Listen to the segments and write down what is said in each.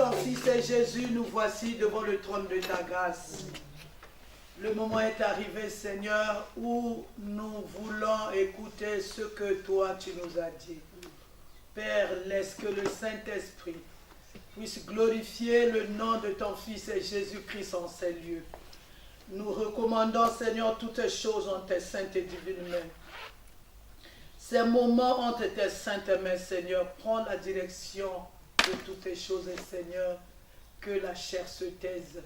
ton Fils Jésus, nous voici devant le trône de ta grâce. Le moment est arrivé, Seigneur, où nous voulons écouter ce que toi tu nous as dit. Père, laisse que le Saint-Esprit puisse glorifier le nom de ton Fils Jésus-Christ en ces lieux. Nous recommandons, Seigneur, toutes choses en tes saintes et divines mains. Ces moments entre tes saintes mains, Seigneur, prends la direction de toutes les choses, Seigneur, que la chair se taise.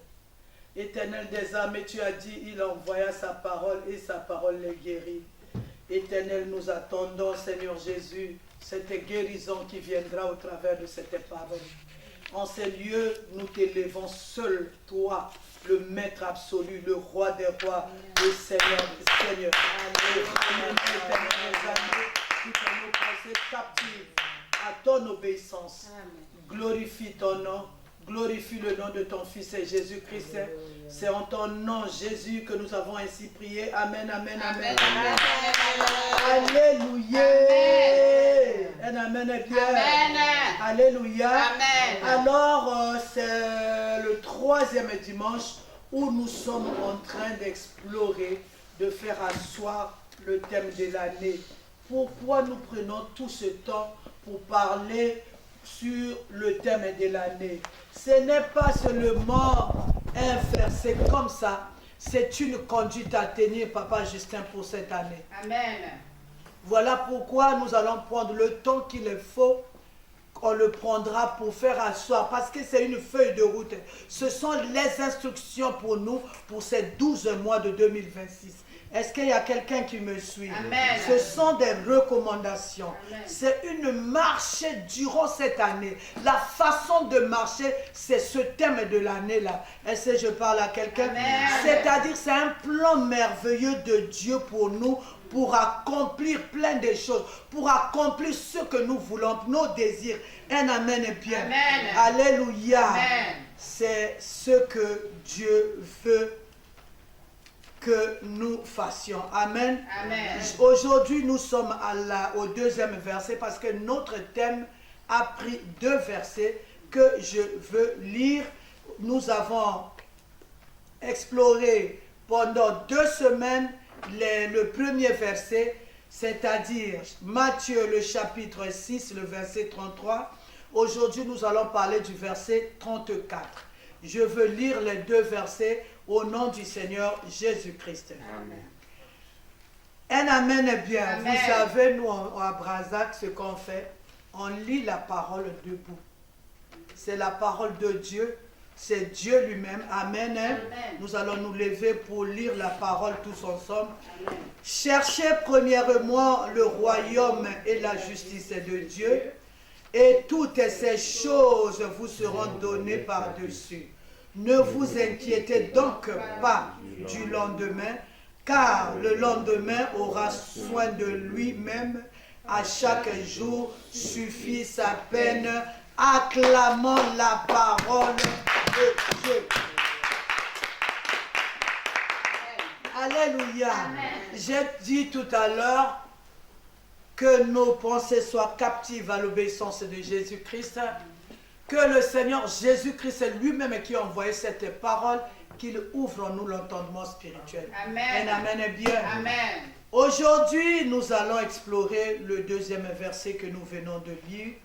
Éternel des âmes, tu as dit, il envoya sa parole et sa parole les guérit. Éternel, nous attendons, Seigneur Jésus, cette guérison qui viendra au travers de cette parole. En ces lieux, nous t'élevons seul, toi, le Maître absolu, le Roi des rois, le Seigneur des seigneurs. Éternel des années, toutes nos pensées captives à ton obéissance. Glorifie ton nom. Glorifie le nom de ton Fils Jésus-Christ. C'est en ton nom, Jésus, que nous avons ainsi prié. Amen, amen, amen. Amen. Alléluia. Un amen est bien. Amen. Alléluia. Amen. Alors, c'est le troisième dimanche où nous sommes en train d'explorer, de faire asseoir le thème de l'année. Pourquoi nous prenons tout ce temps pour parler sur le thème de l'année? Ce n'est pas seulement un verset comme ça, c'est une conduite à tenir, Papa Justin, pour cette année. Amen. Voilà pourquoi nous allons prendre le temps qu'il faut. On le prendra pour faire asseoir, parce que c'est une feuille de route. Ce sont les instructions pour nous, pour ces 12 mois de 2026. Est-ce qu'il y a quelqu'un qui me suit? Amen. Ce sont des recommandations. C'est une marche durant cette année. La façon de marcher, c'est ce thème de l'année-là. Est-ce que je parle à quelqu'un? C'est-à-dire, c'est un plan merveilleux de Dieu pour nous, pour accomplir plein de choses, pour accomplir ce que nous voulons, nos désirs. Un amen est bien. Amen. Alléluia. C'est ce que Dieu veut que nous fassions. Amen. Amen. Aujourd'hui, nous sommes au deuxième verset parce que notre thème a pris 2 versets que je veux lire. Nous avons exploré pendant 2 semaines le premier verset, c'est-à-dire Matthieu le chapitre 6, le verset 33. Aujourd'hui, nous allons parler du verset 34. Je veux lire les 2 versets au nom du Seigneur Jésus-Christ. Un amen est bien. Amen. Vous savez, nous, à Brazac, ce qu'on fait, on lit la parole debout. C'est la parole de Dieu. C'est Dieu lui-même. Amen. Amen. Nous allons nous lever pour lire la parole tous ensemble. Amen. Cherchez premièrement le royaume et la justice de Dieu, et toutes ces choses vous seront données par-dessus. Ne vous inquiétez donc pas du lendemain, car le lendemain aura soin de lui-même. À chaque jour suffit sa peine. Acclamons la parole de Dieu. Alléluia. J'ai dit tout à l'heure que nos pensées soient captives à l'obéissance de Jésus-Christ. Que le Seigneur Jésus-Christ, c'est lui-même qui a envoyé cette parole, qu'il ouvre en nous l'entendement spirituel. Amen. Amen est bien. Amen. Aujourd'hui, nous allons explorer le deuxième verset que nous venons de lire.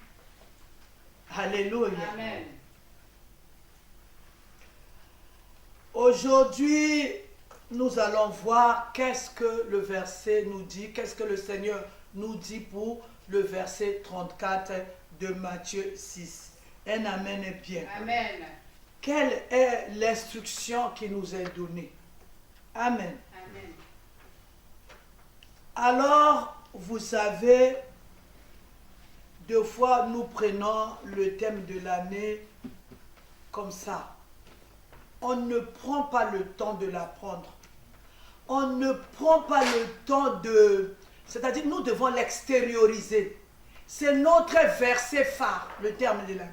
Alléluia. Amen. Aujourd'hui, nous allons voir qu'est-ce que le verset nous dit, qu'est-ce que le Seigneur nous dit pour le verset 34 de Matthieu 6. Un amen est bien. Amen. Quelle est l'instruction qui nous est donnée? Amen. Amen. Alors, vous savez, 2 fois nous prenons le thème de l'année comme ça. On ne prend pas le temps de l'apprendre. On ne prend pas le temps de... C'est-à-dire, nous devons l'extérioriser. C'est notre verset phare, le terme de l'année.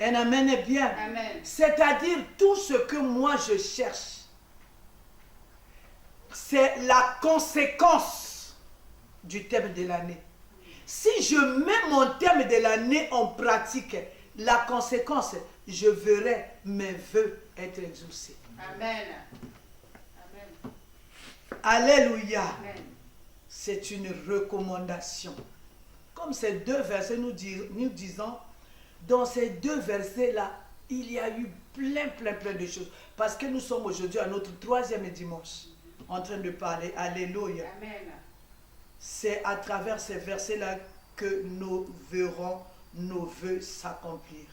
Un amen est bien. C'est-à-dire, tout ce que moi je cherche, c'est la conséquence du thème de l'année. Si je mets mon thème de l'année en pratique, la conséquence, je verrai mes vœux être exaucés. Amen. Alléluia. Amen. C'est une recommandation. Comme ces deux versets nous disons, dans ces deux versets-là, il y a eu plein de choses. Parce que nous sommes aujourd'hui à notre 3e dimanche en train de parler. Alléluia. Amen. C'est à travers ces versets-là que nous verrons nos vœux s'accomplir.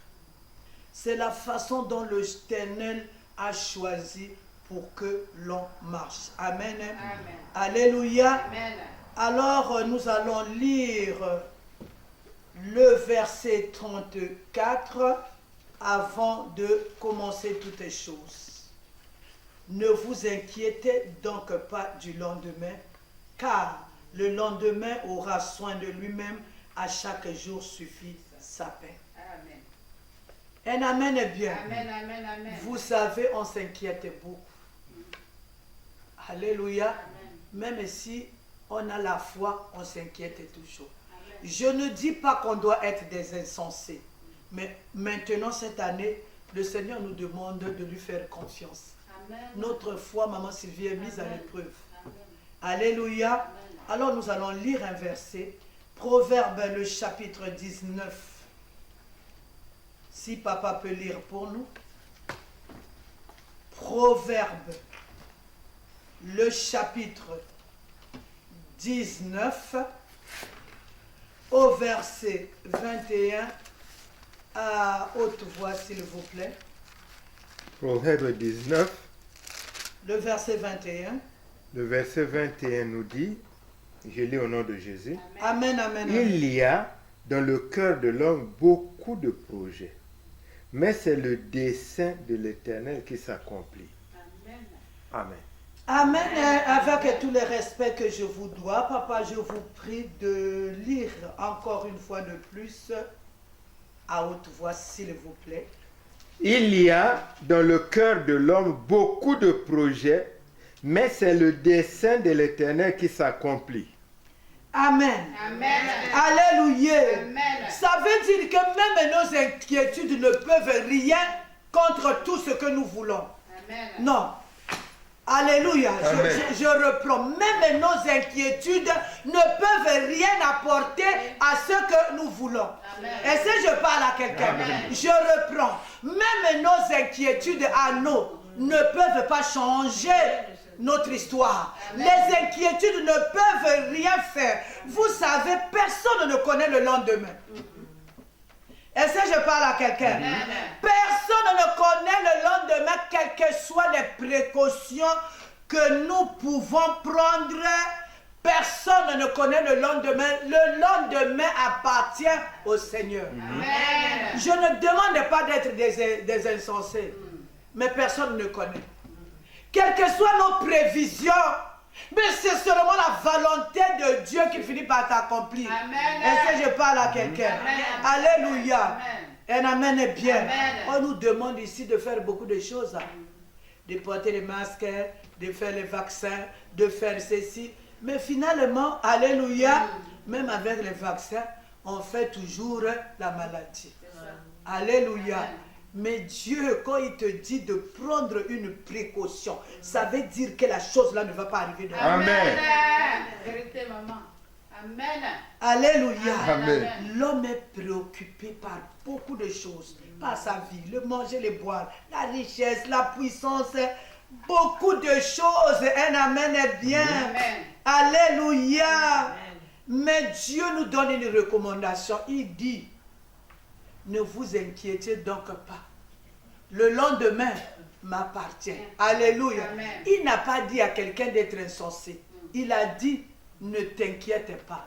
C'est la façon dont l'Éternel a choisi pour que l'on marche. Amen. Amen. Alléluia. Amen. Alors, nous allons lire le verset 34 avant de commencer toutes les choses. Ne vous inquiétez donc pas du lendemain, car le lendemain aura soin de lui-même, à chaque jour suffit sa paix. Amen. Un amen est bien. Amen. Amen. Amen. Vous savez, on s'inquiète beaucoup. Alléluia. Amen. Même si on a la foi, on s'inquiète toujours. Amen. Je ne dis pas qu'on doit être des insensés. Mais maintenant, cette année, le Seigneur nous demande de lui faire confiance. Amen. Notre foi, Maman Sylvie, est mise à Amen. l'épreuve. Amen. Alléluia. Amen. Alors nous allons lire un verset. Proverbe, le chapitre 19. Si papa peut lire pour nous. Proverbe, le chapitre 19, au verset 21, à haute voix s'il vous plaît. Proverbe 19, Le verset 21. le verset 21 nous dit, je lis au nom de Jésus, Amen, amen, amen. il y a dans le cœur de l'homme beaucoup de projets, mais c'est le dessein de l'Éternel qui s'accomplit. Amen. Amen. Amen. Avec tout le respect que je vous dois, papa, je vous prie de lire encore une fois de plus à haute voix, s'il vous plaît. Il y a dans le cœur de l'homme beaucoup de projets, mais c'est le dessein de l'Éternel qui s'accomplit. Amen. Amen. Alléluia. Amen. Ça veut dire que même nos inquiétudes ne peuvent rien contre tout ce que nous voulons. Amen. Non. Alléluia. Amen. Je reprends. Même nos inquiétudes ne peuvent rien apporter à ce que nous voulons. Amen. Et si je parle à quelqu'un, Amen. je reprends. Même nos inquiétudes à nous ne peuvent pas changer notre histoire. Amen. Les inquiétudes ne peuvent rien faire. Vous savez, personne ne connaît le lendemain. Et si je parle à quelqu'un, Amen. personne ne connaît le lendemain, quelles que soient les précautions que nous pouvons prendre. Personne ne connaît le lendemain. Le lendemain appartient au Seigneur. Amen. Je ne demande pas d'être des insensés, mais personne ne connaît. Quelles que soient nos prévisions, mais c'est seulement la volonté de Dieu qui finit par s'accomplir. Amen. Et si je parle à quelqu'un, Amen. alléluia, Amen. un amen est bien. Amen. On nous demande ici de faire beaucoup de choses, de porter les masques, de faire les vaccins, de faire ceci. Mais finalement, alléluia, même avec les vaccins, on fait toujours la maladie. Alléluia. Amen. Mais Dieu, quand il te dit de prendre une précaution, ça veut dire que la chose là ne va pas arriver. Amen. Vérité, maman. Amen. Alléluia. Amen. L'homme est préoccupé par beaucoup de choses, par sa vie, le manger, le boire, la richesse, la puissance, beaucoup de choses. Un amen est bien. Amen. Alléluia. Mais Dieu nous donne une recommandation. Il dit, ne vous inquiétez donc pas. Le lendemain m'appartient. Alléluia. Amen. Il n'a pas dit à quelqu'un d'être insensé. Il a dit, ne t'inquiète pas.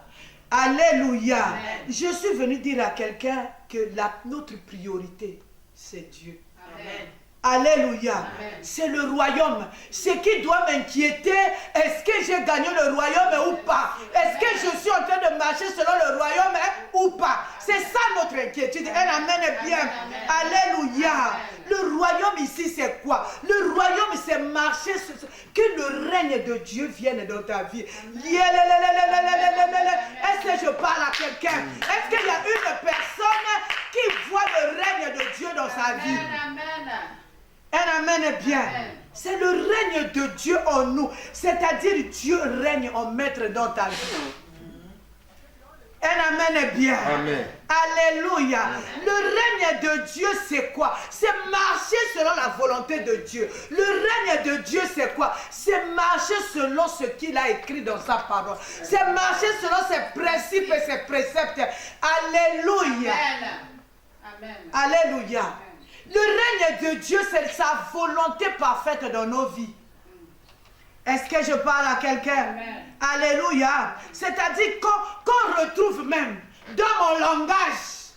Alléluia. Amen. Je suis venu dire à quelqu'un que notre priorité, c'est Dieu. Amen. Alléluia. Amen. C'est le royaume. Ce qui doit m'inquiéter, est-ce que j'ai gagné le royaume ou pas? Est-ce que je suis en train de marcher selon le royaume ou pas? C'est ça notre inquiétude. Un amen est bien. Amen. Alléluia. Amen. Le royaume ici, c'est quoi? Le royaume, c'est marcher, que le règne de Dieu vienne dans ta vie. Est-ce que je parle à quelqu'un? Est-ce qu'il y a une personne qui qui voit le règne de Dieu dans sa vie? Amen. Un amen est bien. Amen. C'est le règne de Dieu en nous. C'est-à-dire Dieu règne en maître dans ta vie. Un amen est bien. Amen. Alléluia. Le règne de Dieu, c'est quoi? C'est marcher selon la volonté de Dieu. Le règne de Dieu, c'est quoi? C'est marcher selon ce qu'il a écrit dans sa parole. C'est marcher selon ses principes et ses préceptes. Alléluia. Amen. Alléluia. Le règne de Dieu, c'est sa volonté parfaite dans nos vies. Est-ce que je parle à quelqu'un? Alléluia. C'est-à-dire qu'on retrouve même dans mon langage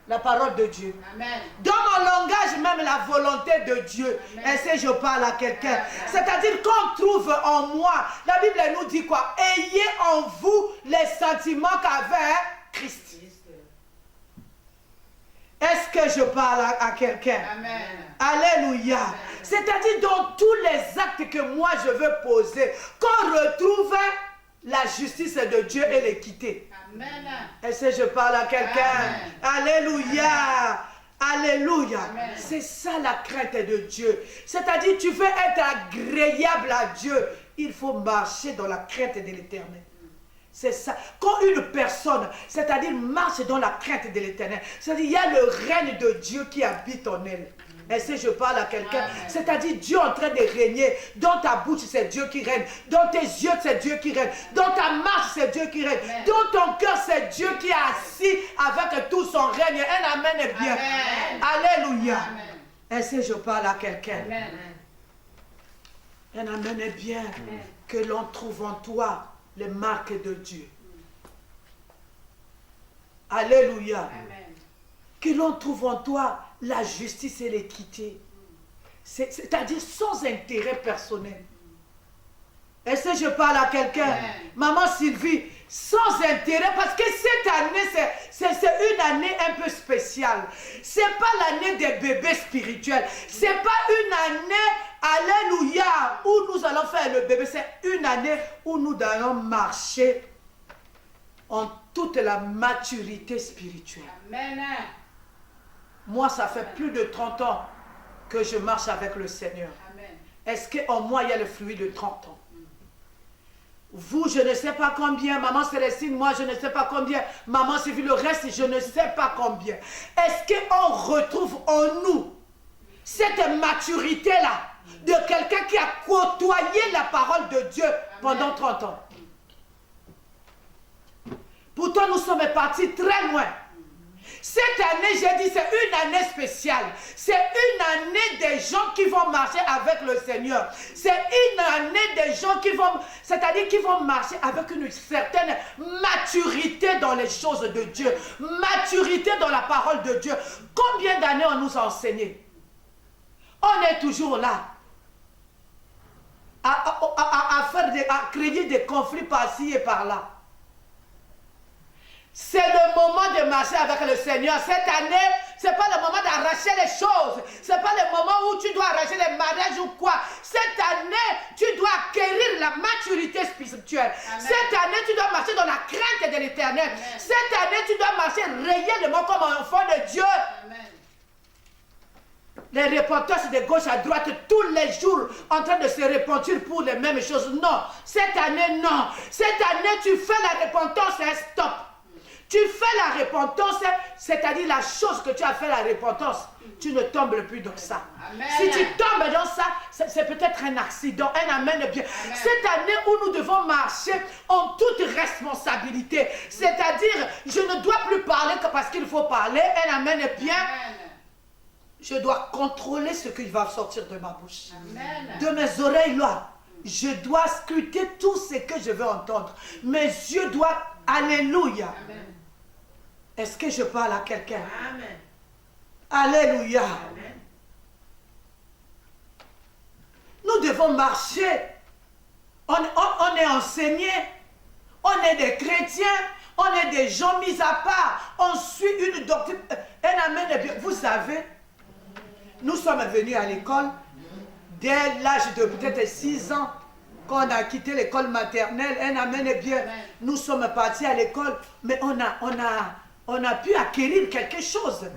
la parole de Dieu. Amen. Dans mon langage même la volonté de Dieu. Est-ce que je parle à quelqu'un? C'est-à-dire qu'on trouve en moi. La Bible nous dit quoi? Ayez en vous les sentiments qu'avait Christ. Est-ce que je parle à quelqu'un? Amen. Alléluia. C'est-à-dire dans tous les actes que moi je veux poser, qu'on retrouve la justice de Dieu et l'équité. Amen. Est-ce que je parle à quelqu'un? Alléluia. Alléluia. C'est ça la crainte de Dieu. C'est-à-dire tu veux être agréable à Dieu, il faut marcher dans la crainte de l'Éternel. C'est ça. Quand une personne, c'est-à-dire marche dans la crainte de l'Éternel, c'est-à-dire il y a le règne de Dieu qui habite en elle. Est-ce que je parle à quelqu'un? C'est-à-dire Dieu est en train de régner. Dans ta bouche, c'est Dieu qui règne. Dans tes yeux, c'est Dieu qui règne. Dans ta marche, c'est Dieu qui règne. Dans ton cœur, c'est Dieu qui est assis avec tout son règne. Un amen est bien. Alléluia. Est-ce que je parle à quelqu'un? Un amen est bien. Que l'on trouve en toi les marques de Dieu. Alléluia. Que l'on trouve en toi la justice et l'équité. C'est-à-dire sans intérêt personnel. Est-ce que je parle à quelqu'un? Maman Sylvie, sans intérêt, parce que cette année, c'est une année un peu spéciale. C'est pas l'année des bébés spirituels. C'est pas une année, alléluia, où nous allons faire le bébé. C'est une année où nous allons marcher en toute la maturité spirituelle. Amen. Moi, ça fait plus de 30 ans que je marche avec le Seigneur. Est-ce qu'en moi, il y a le fruit de 30 ans? Vous, je ne sais pas combien. Maman Célestine, moi, je ne sais pas combien. Maman Sylvie, le reste, je ne sais pas combien. Est-ce qu'on retrouve en nous cette maturité-là de quelqu'un qui a côtoyé la parole de Dieu pendant 30 ans? Pourtant, nous sommes partis très loin. Cette année, j'ai dit, c'est une année spéciale. C'est une année des gens qui vont marcher avec le Seigneur. C'est une année des gens qui vont, c'est-à-dire qui vont marcher avec une certaine maturité dans les choses de Dieu. Maturité dans la parole de Dieu. Combien d'années on nous a enseigné? On est toujours là. À créer des conflits par-ci et par-là. C'est le moment de marcher avec le Seigneur. Cette année, ce n'est pas le moment d'arracher les choses. Ce n'est pas le moment où tu dois arracher les mariages ou quoi. Cette année, tu dois acquérir la maturité spirituelle. Cette année, tu dois marcher dans la crainte de l'Éternel. Cette année, tu dois marcher réellement comme un enfant de Dieu. Amen. Les repenteurs de gauche à droite, tous les jours, en train de se repentir pour les mêmes choses. Non, cette année, non. Cette année, tu fais la repentance et stop. Tu fais la repentance, c'est-à-dire la chose que tu as fait la repentance, tu ne tombes plus dans ça. Amen. Si tu tombes dans ça, c'est peut-être un accident, un amen bien. Amen. Cette année où nous devons marcher en toute responsabilité, c'est-à-dire je ne dois plus parler que parce qu'il faut parler, un amen bien. Amen. Je dois contrôler ce qui va sortir de ma bouche, amen. De mes oreilles là. Je dois scruter tout ce que je veux entendre. Mes yeux doivent, alléluia. Amen. Est-ce que je parle à quelqu'un? Amen. Alléluia. Amen. Nous devons marcher. On est enseignés. On est des chrétiens. On est des gens mis à part. On suit une doctrine. Un amen. Vous savez, nous sommes venus à l'école dès l'âge de peut-être 6 ans. Quand on a quitté l'école maternelle, un amen est bien. Amen. Nous sommes partis à l'école, mais on on a pu acquérir quelque chose.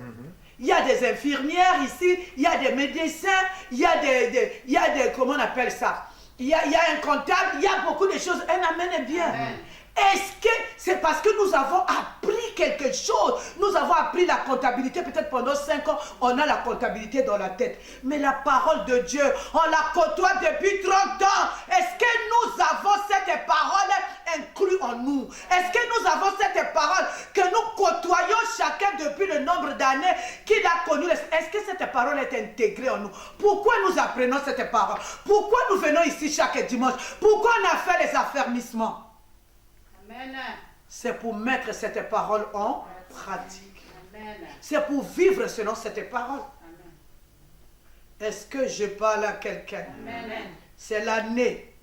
Il y a des infirmières ici, il y a des médecins, il y a des comment on appelle ça? Il y a un comptable, il y a beaucoup de choses. Un amen est bien. Amen. Est-ce que c'est parce que nous avons appris quelque chose? Nous avons appris la comptabilité, peut-être pendant 5 ans, on a la comptabilité dans la tête. Mais la parole de Dieu, on la côtoie depuis 30 ans. Est-ce que nous avons cette parole inclue en nous? Est-ce que nous avons cette parole que nous côtoyons chacun depuis le nombre d'années qu'il a connu? Est-ce que cette parole est intégrée en nous? Pourquoi nous apprenons cette parole? Pourquoi nous venons ici chaque dimanche? Pourquoi on a fait les affermissements? Amen. C'est pour mettre cette parole en pratique. Amen. C'est pour vivre selon cette parole. Amen. Est-ce que je parle à quelqu'un? Amen. C'est l'année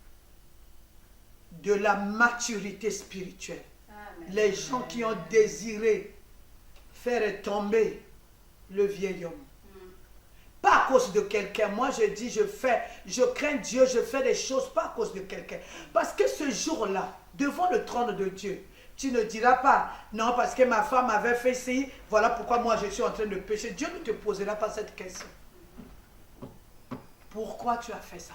de la maturité spirituelle. Amen. Les gens qui ont désiré faire tomber le vieil homme. Pas à cause de quelqu'un. Moi, je dis, je crains Dieu, je fais des choses pas à cause de quelqu'un. Parce que ce jour-là, devant le trône de Dieu, tu ne diras pas, non, parce que ma femme avait fait ci, voilà pourquoi moi je suis en train de pécher. Dieu ne te posera pas cette question. Pourquoi tu as fait ça?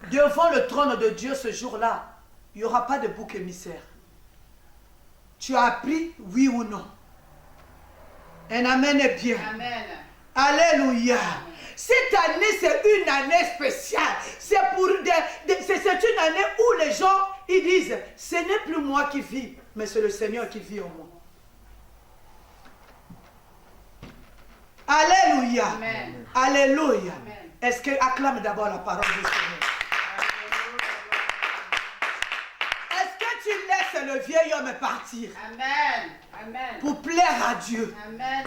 Devant le trône de Dieu ce jour-là, il n'y aura pas de bouc émissaire. Tu as appris, oui ou non? Un amen est bien. Amen. Alléluia. Cette année, c'est une année spéciale. C'est une année où les gens, ils disent, ce n'est plus moi qui vis, mais c'est le Seigneur qui vit en moi. Alléluia. Amen. Alléluia. Amen. Est-ce que acclame d'abord la parole du Seigneur? Est-ce que tu laisses le vieil homme partir Amen. Amen. pour plaire à Dieu? Amen.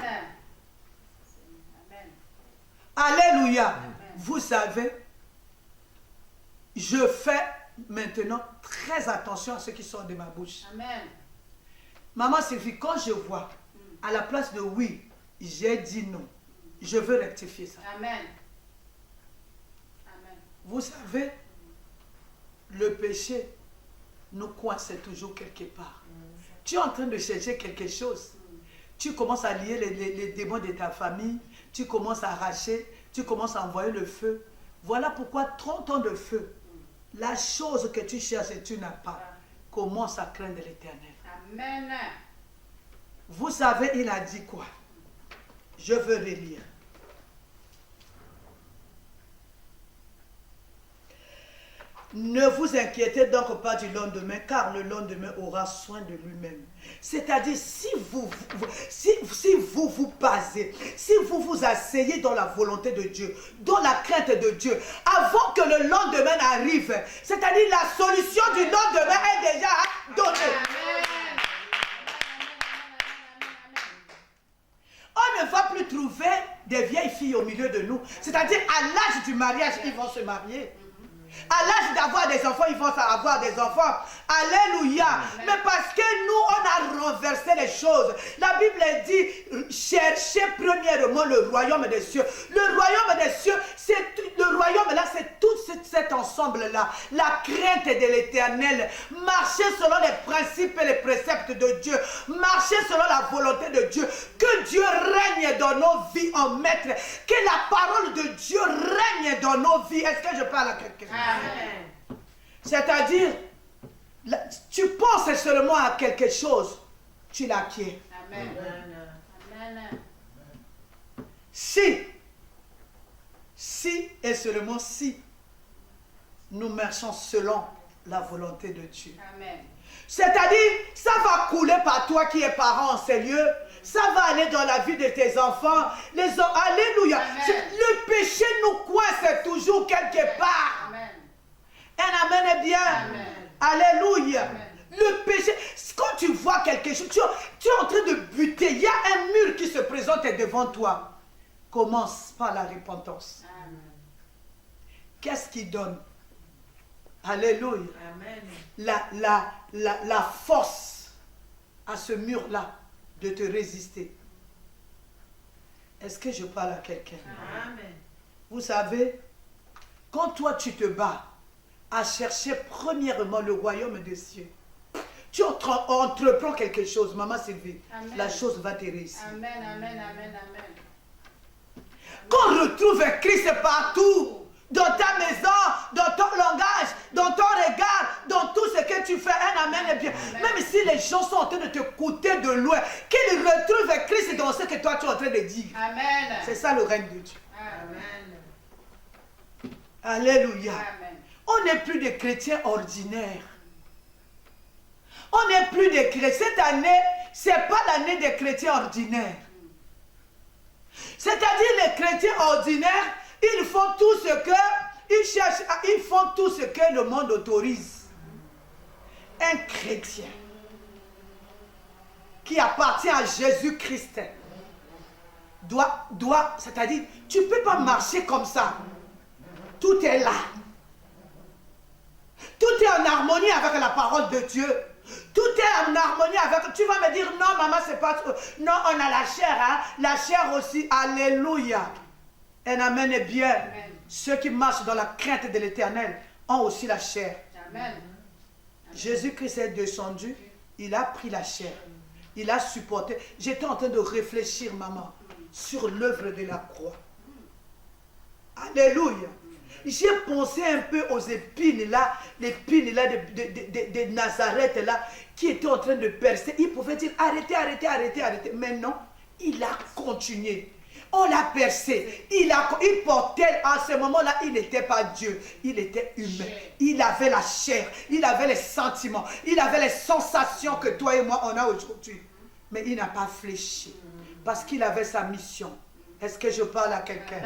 Alléluia. Vous savez, je fais maintenant très attention à ce qui sort de ma bouche. Amen. Maman Sylvie, quand je vois à la place de oui, j'ai dit non, je veux rectifier ça. Amen. Amen. Vous savez, le péché nous coince toujours quelque part. Tu es en train de chercher quelque chose. Tu commences à lier les démons de ta famille. Tu commences à arracher. Tu commences à envoyer le feu. Voilà pourquoi 30 ans de feu, la chose que tu cherches et tu n'as pas, commence à craindre l'Éternel. Amen. Vous savez, il a dit quoi? Je veux relire. Ne vous inquiétez donc pas du lendemain, car le lendemain aura soin de lui-même. C'est-à-dire, si vous vous basez, si vous vous asseyez dans la volonté de Dieu, dans la crainte de Dieu, avant que le lendemain arrive, c'est-à-dire la solution du lendemain est déjà donnée. On ne va plus trouver des vieilles filles au milieu de nous. C'est-à-dire, à l'âge du mariage, ils vont se marier. À l'âge d'avoir des enfants, ils vont avoir des enfants. Alléluia. Amen. Mais parce que nous, on a renversé les choses. La Bible dit, cherchez premièrement le royaume des cieux. Le royaume des cieux, le royaume là, c'est tout cet ensemble-là. La crainte de l'Éternel. Marcher selon les principes et les préceptes de Dieu. Marcher selon la volonté de Dieu. Que Dieu règne dans nos vies en maître. Que la parole de Dieu règne dans nos vies. Est-ce que je parle à quelqu'un? Amen. C'est-à-dire, tu penses seulement à quelque chose, tu l'acquiers. Amen. Amen. Si et seulement si, nous marchons selon la volonté de Dieu. Amen. C'est-à-dire, ça va couler par toi qui es parent en ces lieux. Ça va aller dans la vie de tes enfants. Alléluia. Le péché nous coince toujours quelque part. Amen. Un amen est bien. Amen. Alléluia. Amen. Le péché, quand tu vois quelque chose, tu es en train de buter. Il y a un mur qui se présente devant toi. Commence par la repentance. Amen. Qu'est-ce qui donne? Alléluia. Amen. La force à ce mur-là de te résister. Est-ce que je parle à quelqu'un? Amen. Vous savez, quand toi tu te bats à chercher premièrement le royaume des cieux, tu entreprends quelque chose, maman Sylvie, Amen. la chose va te réussir. Amen, amen, amen, amen. Qu'on retrouve Christ partout, dans ta maison, dans ton langage, dans ton regard, dans tout ce que tu fais. Un amen est bien. Amen. Même si les gens sont en train de te coûter de loin, qu'ils retrouvent Christ dans ce que toi tu es en train de dire. Amen. C'est ça le règne de Dieu. Amen. Alléluia. Amen. On n'est plus des chrétiens ordinaires. On n'est plus des chrétiens. Cette année, ce n'est pas l'année des chrétiens ordinaires. C'est-à-dire les chrétiens ordinaires, ils font tout ce que, ils font tout ce que le monde autorise. Un chrétien qui appartient à Jésus-Christ doit, c'est-à-dire, tu ne peux pas marcher comme ça. Tout est là. Tout est en harmonie avec la parole de Dieu. Tout est en harmonie avec... Tu vas me dire, non, maman, c'est pas... Non, on a la chair, hein. La chair aussi. Alléluia. Un amen est bien. Amen. Ceux qui marchent dans la crainte de l'Éternel ont aussi la chair. Amen. Jésus-Christ est descendu. Il a pris la chair. Il a supporté. J'étais en train de réfléchir, maman, sur l'œuvre de la croix. Alléluia. J'ai pensé un peu aux épines là, l'épine là de Nazareth là, qui était en train de percer. Il pouvait dire arrêtez, arrêtez, arrêtez, arrêtez. Mais non, il a continué. On l'a percé. Il portait, à ce moment-là, il n'était pas Dieu. Il était humain. Il avait la chair. Il avait les sentiments. Il avait les sensations que toi et moi, on a aujourd'hui. Mais il n'a pas fléchi. Parce qu'il avait sa mission. Est-ce que je parle à quelqu'un?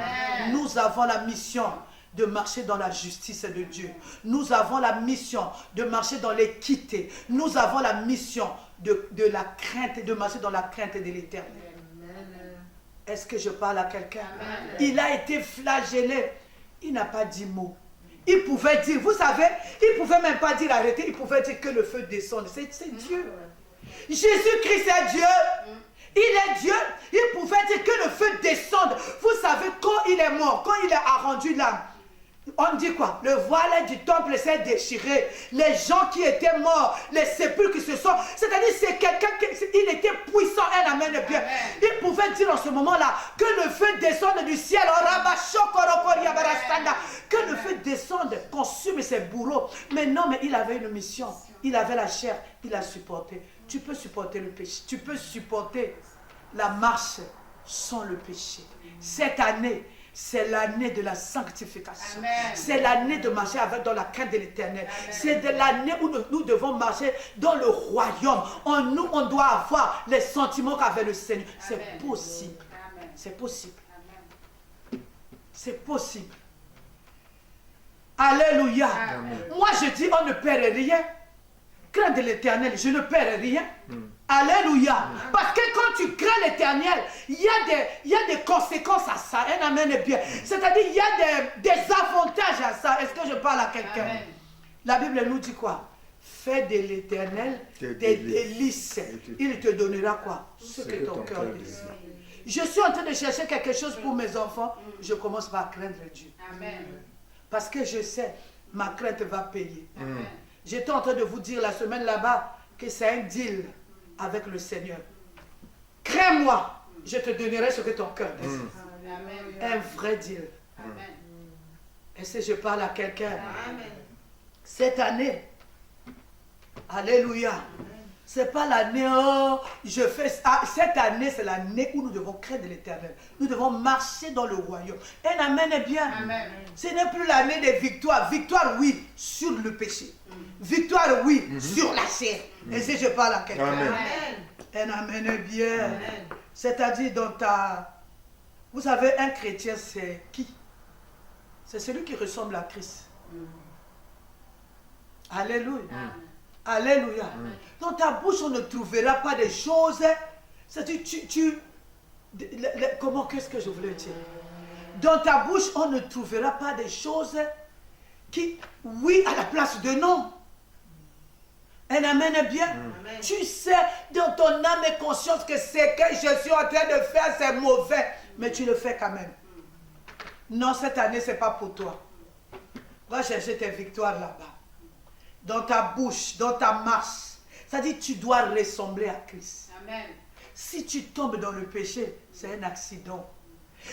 Nous avons la mission de marcher dans la justice de Dieu. Nous avons la mission de marcher dans l'équité. Nous avons la mission de la crainte, de marcher dans la crainte de l'Éternel. Est-ce que je parle à quelqu'un? Il a été flagellé. Il n'a pas dit mot. Il pouvait dire, vous savez, il ne pouvait même pas dire arrêtez, il pouvait dire que le feu descende. C'est Dieu. Jésus-Christ est Dieu. Il est Dieu. Il pouvait dire que le feu descende. Vous savez, quand il est mort, quand il a rendu l'âme, on dit quoi? Le voile du temple s'est déchiré. Les gens qui étaient morts, les sépulcres se sont... C'est-à-dire, c'est quelqu'un il était puissant, un amen bien. Il pouvait dire en ce moment-là que le feu descende du ciel. Que le feu descende, consume ses bourreaux. Mais non, mais il avait une mission. Il avait la chair, il a supporté. Tu peux supporter le péché. Tu peux supporter la marche sans le péché. Cette année, c'est l'année de la sanctification. C'est l'année de marcher dans la crainte de l'Éternel. C'est de l'année où nous devons marcher dans le royaume. On doit avoir les sentiments qu'avait le Seigneur. C'est possible. C'est possible. C'est possible. Alléluia. Moi je dis on ne perd rien. Crainte de l'Éternel, je ne perds rien. Alléluia. Parce que quand tu crains l'Éternel, il y a des conséquences à ça. Un amen est bien. C'est-à-dire, il y a des avantages à ça. Est-ce que je parle à quelqu'un? La Bible nous dit quoi? Fais de l'Éternel tes délices. Il te donnera quoi? Ce que ton cœur désire. Je suis en train de chercher quelque chose pour mes enfants. Je commence par craindre Dieu. Parce que je sais, ma crainte va payer. J'étais en train de vous dire la semaine là-bas que c'est un deal avec le Seigneur. Crains-moi, je te donnerai ce que ton cœur désire. Un vrai deal. Est-ce que je parle à quelqu'un? Cette année, alléluia, c'est pas l'année, oh, je fais ça. Cette année, c'est l'année où nous devons craindre l'Éternel. Nous devons marcher dans le royaume. Un amen est bien. Ce n'est plus l'année des victoires. Victoire, oui, sur le péché. Victoire, oui, sur la chair. Et si je parle à quelqu'un, un amen est bien. C'est-à-dire, dans ta... Vous savez, un chrétien, c'est qui? C'est celui qui ressemble à Christ. Alléluia. Alléluia. Dans ta bouche, on ne trouvera pas des choses. C'est-à-dire, comment, qu'est-ce que je voulais dire? Dans ta bouche, on ne trouvera pas des choses qui, oui, à la place de non. Un amen est bien. Tu sais dans ton âme et conscience que ce que je suis en train de faire, c'est mauvais. Mais tu le fais quand même. Non, cette année, ce n'est pas pour toi. Va chercher tes victoires là-bas. Dans ta bouche, dans ta marche. C'est-à-dire tu dois ressembler à Christ. Amen. Si tu tombes dans le péché, c'est un accident.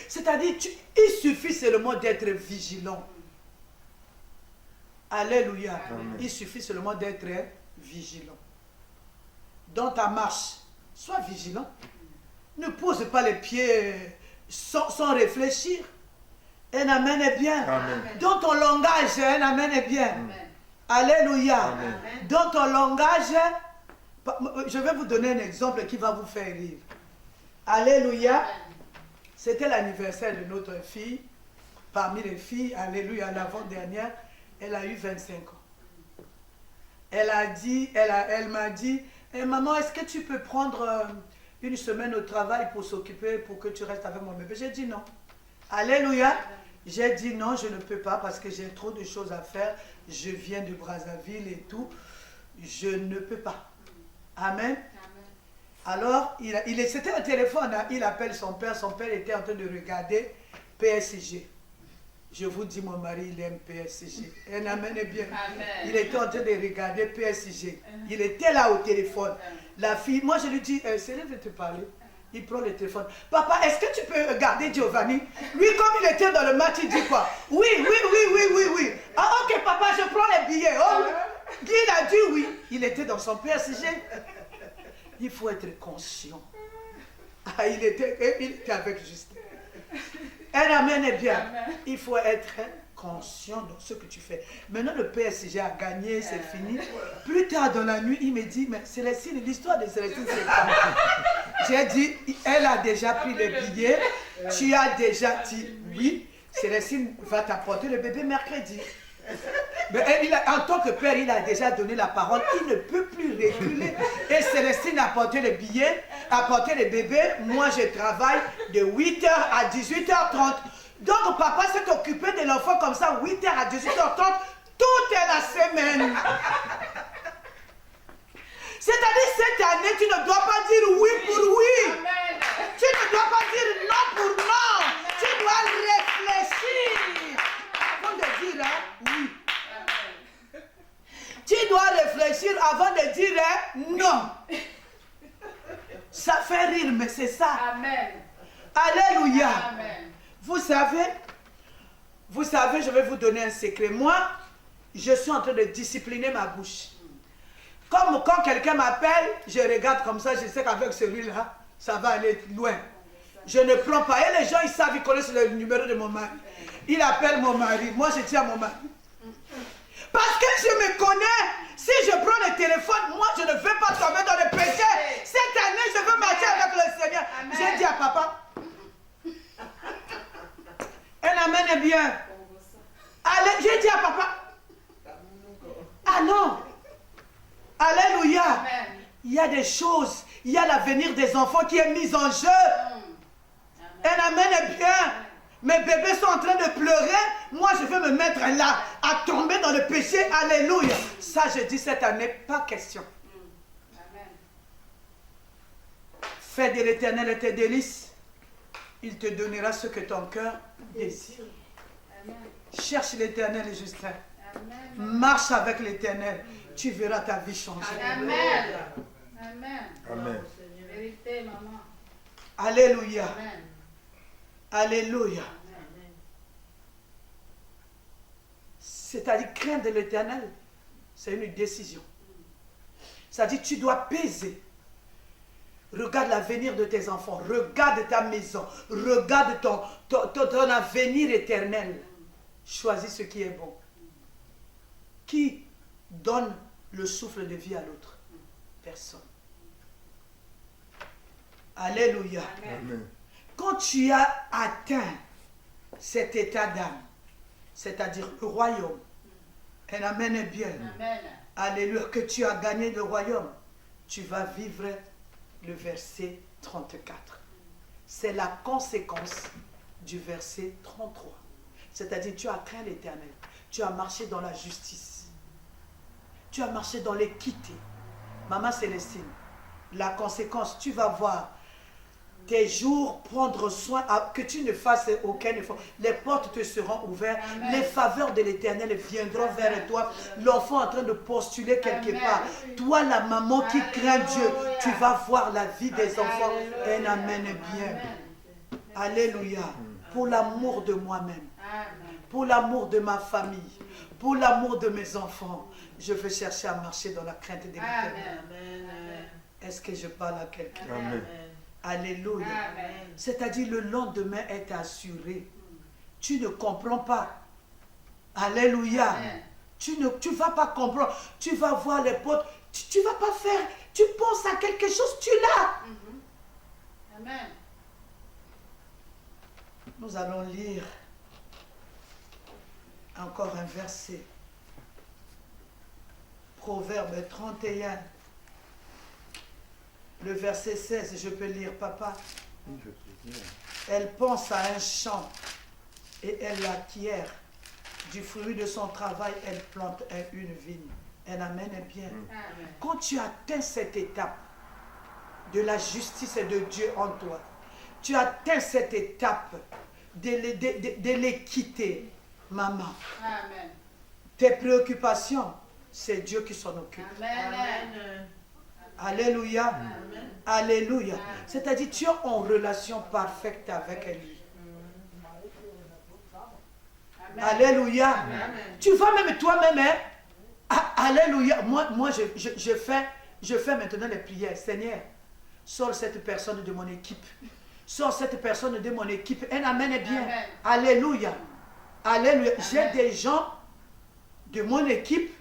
C'est-à-dire, il suffit seulement d'être vigilant. Alléluia. Amen. Il suffit seulement d'être vigilant. Dans ta marche, sois vigilant. Ne pose pas les pieds sans réfléchir. Un amen est bien. Amen. Dans ton langage, un amen est bien. Amen. Alléluia. Amen. Dans ton langage, je vais vous donner un exemple qui va vous faire rire. Alléluia. C'était l'anniversaire de notre fille. Parmi les filles, alléluia, l'avant-dernière, elle a eu 25 ans. Elle m'a dit, eh, maman, est-ce que tu peux prendre une semaine au travail pour s'occuper, pour que tu restes avec mon bébé? J'ai dit non. Alléluia. J'ai dit non, je ne peux pas parce que j'ai trop de choses à faire. Je viens de Brazzaville et tout. Je ne peux pas. Amen. Alors, c'était un téléphone, hein. Il appelle son père. Son père était en train de regarder PSG. Je vous dis, mon mari, il aime PSG. Un amen est bien. Amen. Il était en train de regarder PSG. Il était là au téléphone. La fille, moi je lui dis, Céline veut te parler. Il prend le téléphone. Papa, est-ce que tu peux garder Giovanni? Lui, comme il était dans le match, il dit quoi? Oui. Ah ok, papa, je prends les billets. Oh, oui. Il a dit oui. Il était dans son PSG. Il faut être conscient. Ah, il était avec Justin. Un amen est bien. Amen. Il faut être conscient de ce que tu fais. Maintenant, le PSG a gagné, c'est fini. Plus tard dans la nuit, il me dit, mais Célestine, l'histoire de Célestine, c'est quoi? J'ai dit, elle a déjà pris les billets. Tu as déjà dit oui. Célestine va t'apporter le bébé mercredi. Mais en tant que père, il a déjà donné la parole. Il ne peut plus reculer. Et Célestine a apporté les billets, a apporté le bébé. Moi, je travaille de 8h à 18h30. Donc, papa s'est occupé de l'enfant comme ça, 8h à 18h30, toute la semaine. C'est-à-dire, cette année, tu ne dois pas dire oui pour oui. Amen. Tu ne dois pas dire non pour non. Tu dois réfléchir avant de dire oui. Amen. Tu dois réfléchir avant de dire non. Ça fait rire, mais c'est ça. Amen. Alléluia. Amen. Vous savez, je vais vous donner un secret. Moi, je suis en train de discipliner ma bouche. Comme quand quelqu'un m'appelle, je regarde comme ça, je sais qu'avec celui-là, ça va aller loin. Je ne prends pas. Et les gens, ils savent, ils connaissent le numéro de mon mari. Il appelle mon mari. Moi, je tiens mon mari. Parce que je me connais. Si je prends le téléphone, moi, je ne veux pas tomber dans le péché. Cette année, je veux marcher avec le Seigneur. Amen. J'ai dit à papa. Un amen est bien. Allez, j'ai dit à papa. Ah non. Alléluia. Amen. Il y a des choses. Il y a l'avenir des enfants qui est mis en jeu. Un amen est bien. Mes bébés sont en train de pleurer. Moi, je veux me mettre là, à tomber dans le péché. Alléluia. Ça, je dis cette année, pas question. Amen. Fais de l'Éternel tes délices. Il te donnera ce que ton cœur désire. Amen. Cherche l'Éternel, Justin. Amen. Marche avec l'Éternel. Tu verras ta vie changer. Amen. Amen. Amen. Vérité, maman. Alléluia. Amen. Alléluia. Amen. C'est-à-dire, craindre l'Éternel, c'est une décision. C'est-à-dire, tu dois peser. Regarde l'avenir de tes enfants. Regarde ta maison. Regarde ton avenir éternel. Choisis ce qui est bon. Qui donne le souffle de vie à l'autre? Personne. Alléluia. Amen. Quand tu as atteint cet état d'âme, c'est-à-dire le royaume, un amen est bien. Amen. Alléluia, que tu as gagné le royaume, tu vas vivre le verset 34. C'est la conséquence du verset 33. C'est-à-dire, tu as craint l'Éternel, tu as marché dans la justice, tu as marché dans l'équité. Maman Célestine, la conséquence, tu vas voir tes jours prendre soin, que tu ne fasses aucun effort. Les portes te seront ouvertes. Amen. Les faveurs de l'Éternel viendront vers toi. L'enfant en train de postuler quelque Amen. part. Toi, la maman qui craint Dieu, Alléluia. tu vas voir la vie des enfants. Alléluia. Un amen bien. Amen. Alléluia. Pour l'amour de moi-même, Amen. pour l'amour de ma famille, pour l'amour de mes enfants, je veux chercher à marcher dans la crainte de l'Éternel. Amen. Est-ce que je parle à quelqu'un? Amen. Alléluia. Amen. C'est-à-dire le lendemain est assuré. Tu ne comprends pas. Alléluia. Amen. Tu vas pas comprendre. Tu vas voir les potes. Tu vas pas faire. Tu penses à quelque chose, tu l'as. Amen. Nous allons lire encore un verset. Proverbe 31. Le verset 16, je peux lire, papa. Elle pense à un champ et elle l'acquiert. Du fruit de son travail, elle plante une vigne. Elle amène bien. Amen. Quand tu atteins cette étape de la justice de Dieu en toi, tu atteins cette étape de l'équité, maman. Amen. Tes préoccupations, c'est Dieu qui s'en occupe. Amen. Alléluia. Amen. Alléluia. Amen. C'est-à-dire, tu es en relation parfaite avec lui. Amen. Alléluia. Amen. Tu vas même toi-même, hein? Alléluia. Moi je fais maintenant les prières. Seigneur, sors cette personne de mon équipe. Sors cette personne de mon équipe. Un amen est bien. Amen. Alléluia. Alléluia. J'ai Amen. des gens de mon équipe.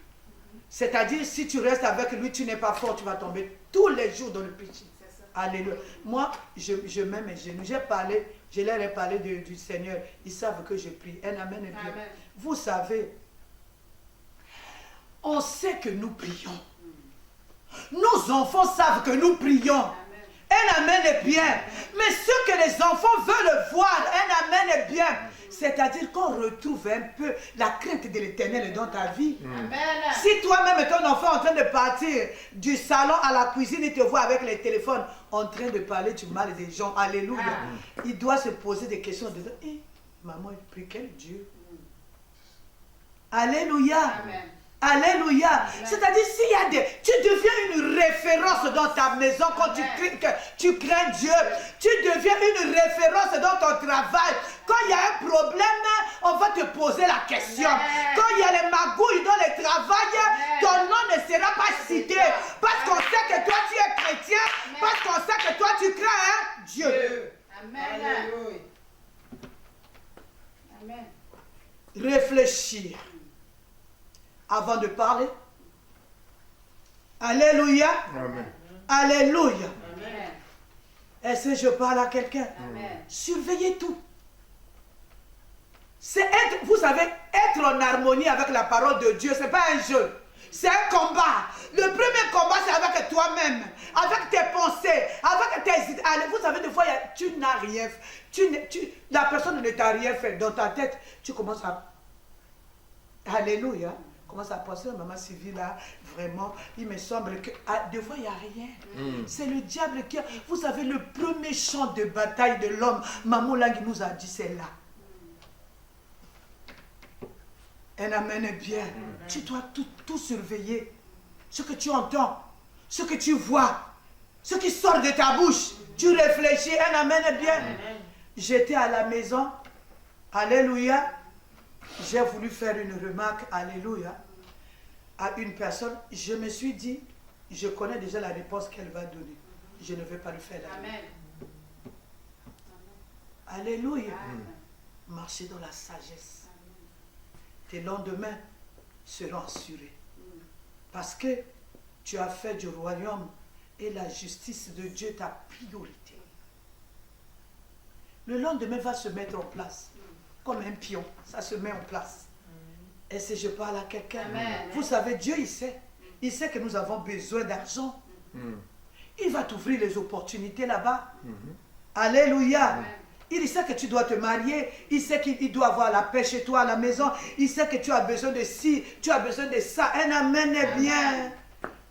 C'est-à-dire, si tu restes avec lui, tu n'es pas fort, tu vas tomber tous les jours dans le péché. C'est ça. Alléluia. Moi, je mets mes genoux. Je leur ai parlé du Seigneur. Ils savent que je prie. Un amen est bien. Amen. Vous savez, on sait que nous prions. Nos enfants savent que nous prions. Amen. Un amen est bien. Mais ce que les enfants veulent voir, un amen est bien. C'est-à-dire qu'on retrouve un peu la crainte de l'Éternel dans ta vie. Amen. Si toi-même ton enfant est en train de partir du salon à la cuisine, il te voit avec les téléphones en train de parler du mal des gens. Alléluia. Il doit se poser des questions de dire, maman, il prie quel Dieu? Alléluia. Amen. Alléluia. C'est-à-dire, s'il y a des... Tu deviens une référence dans ta maison quand tu crains Dieu. Tu deviens une référence dans ton travail. Quand il y a un problème, on va te poser la question. Quand il y a les magouilles dans le travail, ton nom ne sera pas cité. Parce qu'on sait que toi, tu es chrétien. Parce qu'on sait que toi, tu crains Dieu. Amen. Amen. Réfléchir avant de parler. Alléluia. Amen. Alléluia. Amen. Est-ce que je parle à quelqu'un? Amen. Surveillez tout. C'est être, vous savez, être en harmonie avec la parole de Dieu, ce n'est pas un jeu. C'est un combat. Le premier combat, c'est avec toi-même, avec tes pensées, avec tes idées. Vous savez, des fois, tu n'as rien fait. La personne ne t'a rien fait. Dans ta tête, tu commences à... Alléluia. Commence à penser, maman Sylvie là, vraiment, il me semble que des fois il n'y a rien. C'est le diable qui a... Vous savez, le premier champ de bataille de l'homme, maman Langui nous a dit, c'est là. Un amen est bien. Tu dois tout surveiller. Ce que tu entends, ce que tu vois, ce qui sort de ta bouche. Tu réfléchis, un amen est bien. J'étais à la maison, alléluia. J'ai voulu faire une remarque, alléluia, à une personne. Je me suis dit, je connais déjà la réponse qu'elle va donner. Je ne vais pas le faire là. Amen. Alléluia. Amen. Marcher dans la sagesse. Tes lendemains seront assurés. Parce que tu as fait du royaume et la justice de Dieu ta priorité. Le lendemain va se mettre en place. Comme un pion, ça se met en place. Et si je parle à quelqu'un, Amen. vous savez, Dieu il sait. Il sait que nous avons besoin d'argent. Il va t'ouvrir les opportunités là-bas. Alléluia. Amen. Il sait que tu dois te marier. Il sait qu'il doit avoir la paix chez toi à la maison. Il sait que tu as besoin de ci, tu as besoin de ça. Un amen est bien.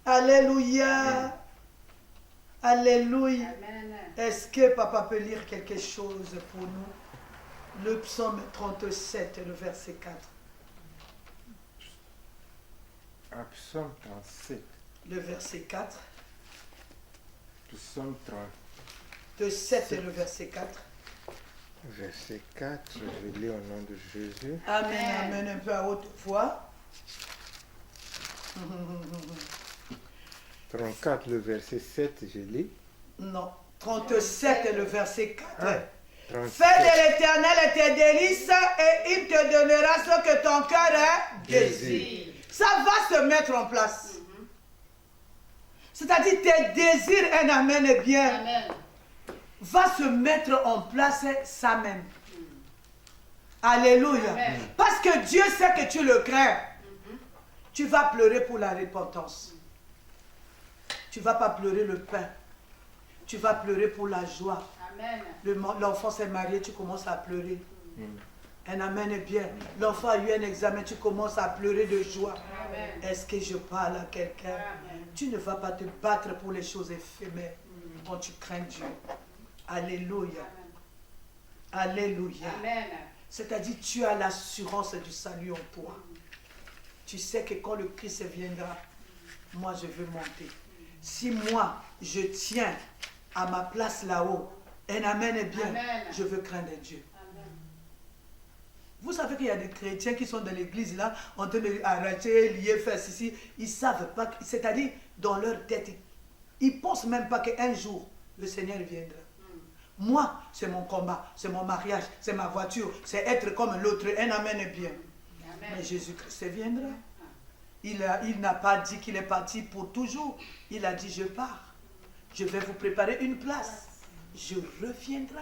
Alléluia. Alléluia. Amen. Est-ce que papa peut lire quelque chose pour nous? Le psaume 37, le verset 4. Psaume 37. Le verset 4. Psaume 30. De 7 et le verset 4. Verset 4, je lis au nom de Jésus. Amen, amen, un peu à haute voix. 34, le verset 7, je lis. Non, 37 et le verset 4. Ah, 37. Fais de l'Éternel tes délices et il te donnera ce que ton cœur désire. Ça va se mettre en place. C'est-à-dire tes désirs, un amen est bien, Amen. va se mettre en place ça même. Alléluia. Amen. Parce que Dieu sait que tu le crains. Tu vas pleurer pour la repentance. Tu ne vas pas pleurer le pain. Tu vas pleurer pour la joie. Amen. L'enfant s'est marié, tu commences à pleurer. Un amen est bien. L'enfant a eu un examen, tu commences à pleurer de joie. Amen. Est-ce que je parle à quelqu'un? Amen. Tu ne vas pas te battre pour les choses éphémères quand tu crains Dieu. Alléluia. Alléluia. Amen. C'est-à-dire tu as l'assurance du salut en toi. Tu sais que quand le Christ viendra, moi je veux monter. Si moi je tiens à ma place là-haut, un amen est bien, Amen. je veux craindre Dieu. Amen. Vous savez qu'il y a des chrétiens qui sont dans l'église là, en train d'arracher, lier, faire ceci. Ils ne savent pas, c'est-à-dire dans leur tête, ils ne pensent même pas qu'un jour, le Seigneur viendra. Moi, c'est mon combat, c'est mon mariage, c'est ma voiture, c'est être comme l'autre. Un amen est bien. Amen. Mais Jésus-Christ viendra. Il n'a pas dit qu'il est parti pour toujours. Il a dit, je pars. Je vais vous préparer une place. Je reviendrai.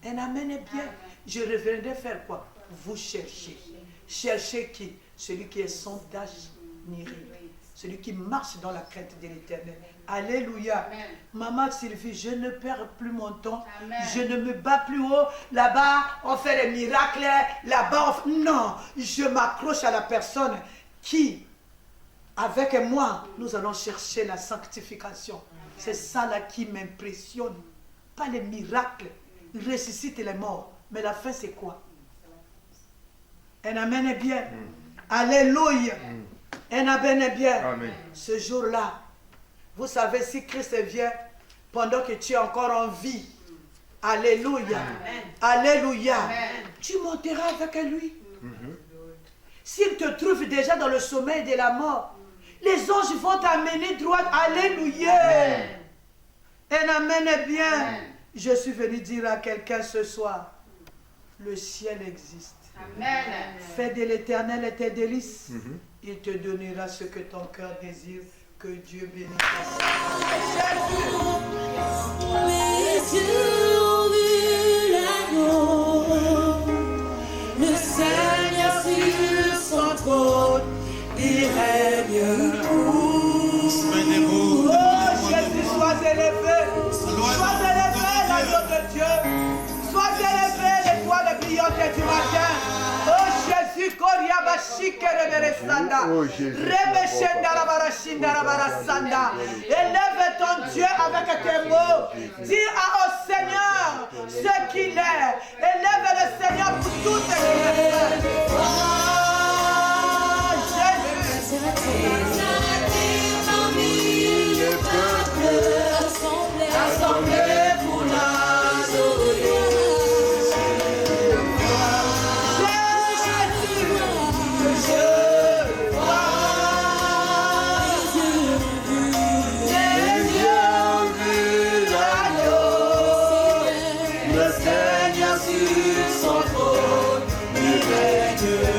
Un amen est bien. Je reviendrai faire quoi? Vous cherchez. Cherchez qui? Celui qui est sans tache ni ride. Celui qui marche dans la crainte de l'Éternel. Alléluia. Amen. Maman Sylvie, je ne perds plus mon temps. Amen. Je ne me bats plus haut. Là-bas, on fait des miracles. Là-bas, non. Je m'accroche à la personne qui, avec moi, nous allons chercher la sanctification. C'est ça là qui m'impressionne. Pas les miracles. Ressuscite les morts. Mais la fin, c'est quoi? Un amen est bien. Alléluia. Un amen est bien. Amen. Ce jour-là, vous savez, si Christ vient pendant que tu es encore en vie, alléluia, alléluia, tu monteras avec lui. S'il te trouve déjà dans le sommeil de la mort, les anges vont t'amener droit, alléluia. Un amen est bien. Je suis venu dire à quelqu'un ce soir, le ciel existe. Amen. Fais de l'Éternel tes délices. Il te donnera ce que ton cœur désire. Que Dieu bénisse. Mes yeux ont vu l'agneau, le Seigneur sur son trône, il règne. Oh Jésus, sois élevé. Sois élevé, l'agneau de Dieu. Sois élevé, l'étoile brillante du matin. Oh Jésus, Koriabashike Reberesanda. Oh, Jésus. Rebeshenda Rabarashinda Rabarasanda. Élève ton Dieu avec tes mots. Dis au Seigneur ce qu'il est. Élève le Seigneur pour tout ce qu'il est. Ah, Jésus. Les peuples Assemblés pour l'adorer. Le Seigneur sur son trône, il règne.